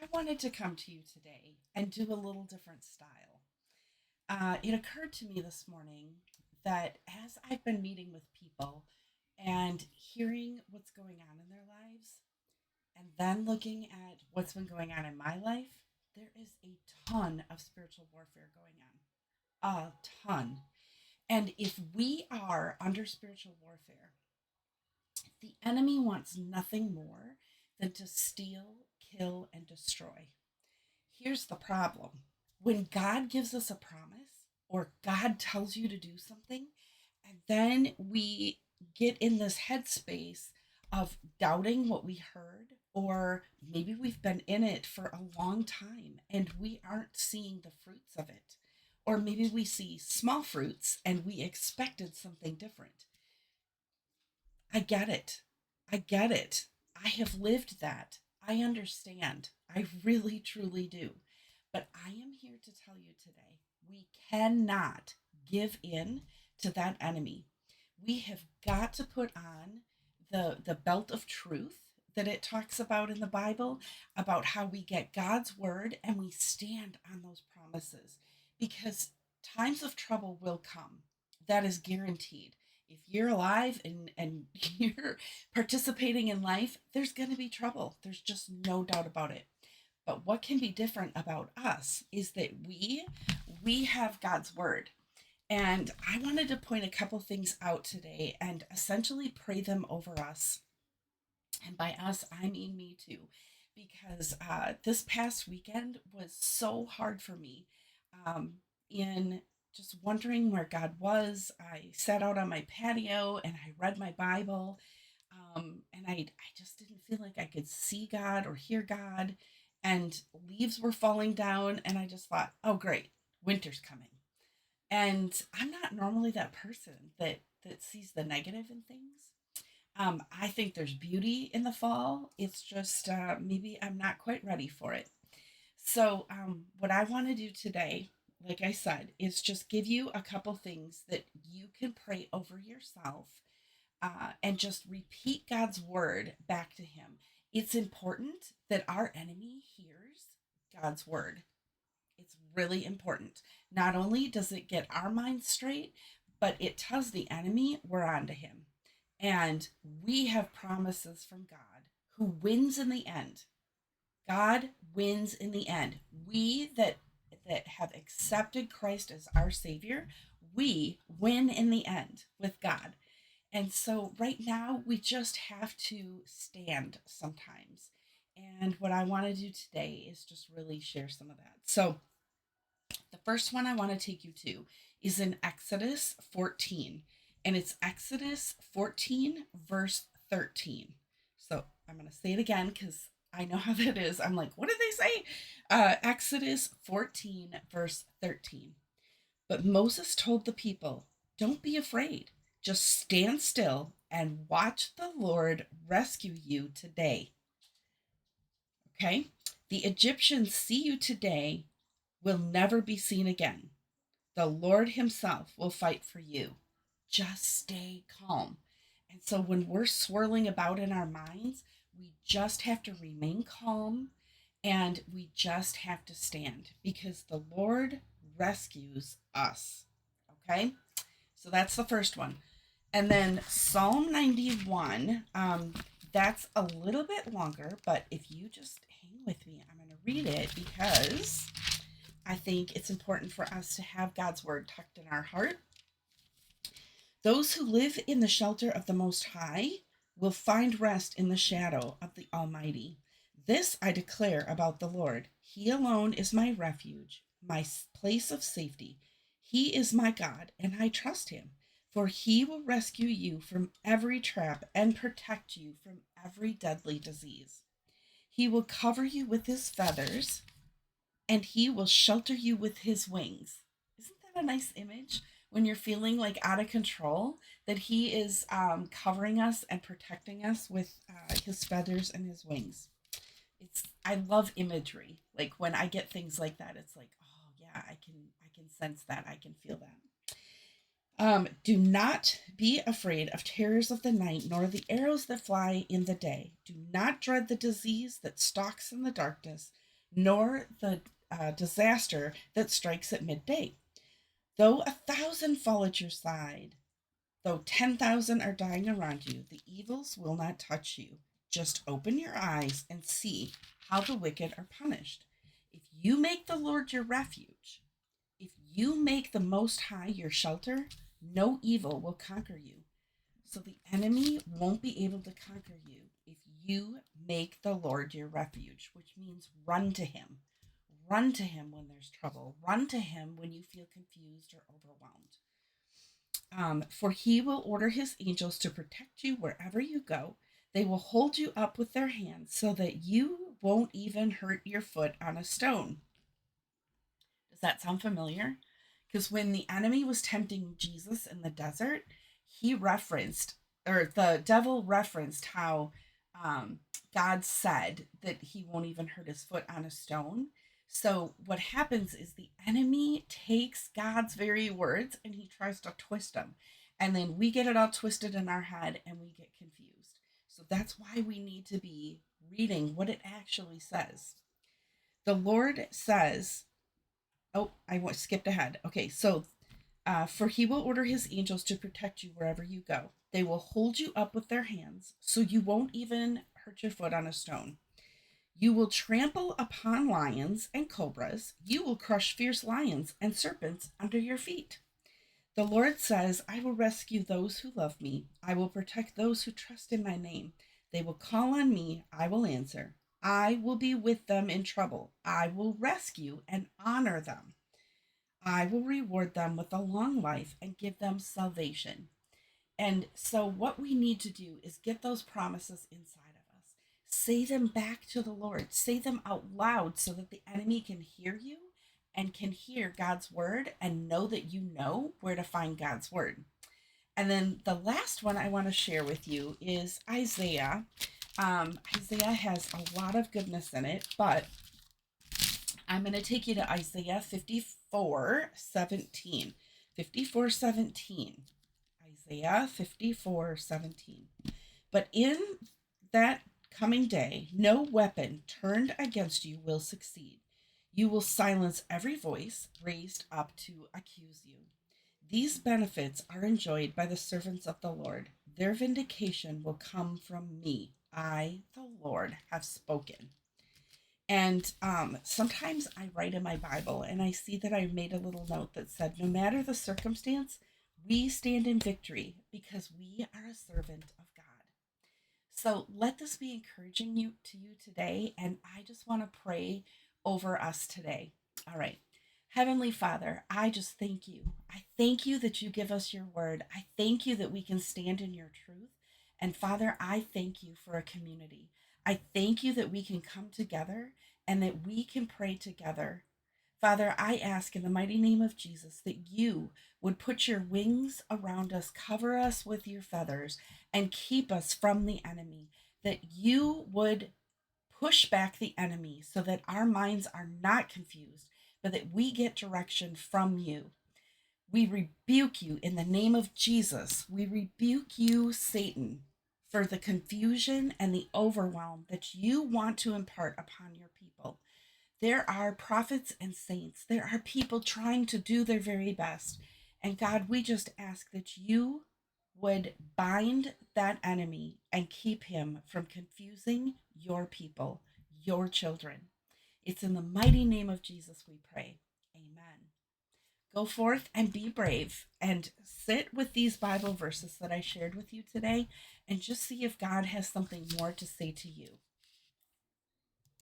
I wanted to come to you today and do a little different style. It occurred to me this morning that as I've been meeting with people and hearing what's going on in their lives, and then looking at what's been going on in my life, there is a ton of spiritual warfare going on. A ton. And if we are under spiritual warfare, the enemy wants nothing more than to steal, kill, and destroy. Here's the problem: when God gives us a promise or God tells you to do something, and then we get in this headspace of doubting what we heard, or maybe we've been in it for a long time and we aren't seeing the fruits of it, or maybe we see small fruits and we expected something different. I get it. I get it. I have lived that. I understand. I really, truly do. But I am here to tell you today we cannot give in to that enemy. We have got to put on the belt of truth that it talks about in the Bible, about how we get God's word and we stand on those promises, because times of trouble will come. That is guaranteed. If you're alive and you're participating in life, there's going to be trouble. There's just no doubt about it. But what can be different about us is that we have God's word. And I wanted to point a couple things out today and essentially pray them over us. And by us, I mean me too, because this past weekend was so hard for me, in just wondering where God was. I sat out on my patio and I read my Bible, and I just didn't feel like I could see God or hear God. And leaves were falling down, and I just thought, oh, great, winter's coming. And I'm not normally that person that sees the negative in things. I think there's beauty in the fall. It's just maybe I'm not quite ready for it. So, what I want to do today, like I said, is just give you a couple things that you can pray over yourself, and just repeat God's word back to Him. It's important that our enemy hears God's word. It's really important. Not only does it get our minds straight, but it tells the enemy we're on to him. And we have promises from God, who wins in the end. God wins in the end. We that have accepted Christ as our Savior, we win in the end with God. And so right now we just have to stand sometimes. And what I want to do today is just really share some of that. So the first one I want to take you to is in Exodus 14, and it's Exodus 14, verse 13. So I'm going to say it again because I know how that is. I'm like, what did they say? Exodus 14, verse 13. But Moses told the people, don't be afraid. Just stand still and watch the Lord rescue you today. Okay? The Egyptians see you today will never be seen again. The Lord Himself will fight for you. Just stay calm. And so when we're swirling about in our minds, we just have to remain calm, and we just have to stand, because the Lord rescues us. Okay? So that's the first one. And then Psalm 91, that's a little bit longer, but if you just hang with me, I'm going to read it because I think it's important for us to have God's word tucked in our heart. Those who live in the shelter of the Most High will find rest in the shadow of the Almighty. This I declare about the Lord. He alone is my refuge, my place of safety. He is my God, and I trust Him, for He will rescue you from every trap and protect you from every deadly disease. He will cover you with His feathers, and He will shelter you with His wings. Isn't that a nice image? When you're feeling like out of control, that He is covering us and protecting us with His feathers and His wings. I love imagery. Like when I get things like that, it's like, oh yeah, I can sense that. I can feel that. Do not be afraid of terrors of the night, nor the arrows that fly in the day. Do not dread the disease that stalks in the darkness, nor the disaster that strikes at midday. Though 1,000 fall at your side, though 10,000 are dying around you, the evils will not touch you. Just open your eyes and see how the wicked are punished. If you make the Lord your refuge, if you make the Most High your shelter, no evil will conquer you. So the enemy won't be able to conquer you if you make the Lord your refuge, which means run to him. Run to him when there's trouble. Run to him when you feel confused or overwhelmed. For he will order his angels to protect you wherever you go. They will hold you up with their hands so that you won't even hurt your foot on a stone. Does that sound familiar? Because when the enemy was tempting Jesus in the desert, he referenced, or the devil referenced how um, God said that he won't even hurt his foot on a stone. So what happens is the enemy takes God's very words and he tries to twist them. And then we get it all twisted in our head and we get confused. So that's why we need to be reading what it actually says. The Lord says, oh, skipped ahead. Okay, so for he will order his angels to protect you wherever you go. They will hold you up with their hands so you won't even hurt your foot on a stone. You will trample upon lions and cobras. You will crush fierce lions and serpents under your feet. The Lord says, I will rescue those who love me. I will protect those who trust in my name. They will call on me. I will answer. I will be with them in trouble. I will rescue and honor them. I will reward them with a long life and give them salvation. And so, what we need to do is get those promises inside of us. Say them back to the Lord. Say them out loud so that the enemy can hear you and can hear God's word and know that you know where to find God's word. And then the last one I want to share with you is Isaiah. Isaiah has a lot of goodness in it, but I'm going to take you to Isaiah 54:17. 54:17. Isaiah 54:17. But in that coming day, no weapon turned against you will succeed. You will silence every voice raised up to accuse you. These benefits are enjoyed by the servants of the Lord. Their vindication will come from me. I, the Lord, have spoken. And sometimes I write in my Bible and I see that I made a little note that said, no matter the circumstance, we stand in victory because we are a servant of God. So let this be encouraging to you today. And I just want to pray over us today. All right. Heavenly Father, I just thank you. I thank you that you give us your word. I thank you that we can stand in your truth. And Father, I thank you for a community. I thank you that we can come together and that we can pray together. Father, I ask in the mighty name of Jesus that you would put your wings around us, cover us with your feathers, and keep us from the enemy, that you would push back the enemy so that our minds are not confused, but that we get direction from you. We rebuke you in the name of Jesus. We rebuke you, Satan, for the confusion and the overwhelm that you want to impart upon your people. There are prophets and saints. There are people trying to do their very best. And God, we just ask that you would bind that enemy and keep him from confusing your people, your children. It's in the mighty name of Jesus we pray. Amen. Go forth and be brave and sit with these Bible verses that I shared with you today and just see if God has something more to say to you.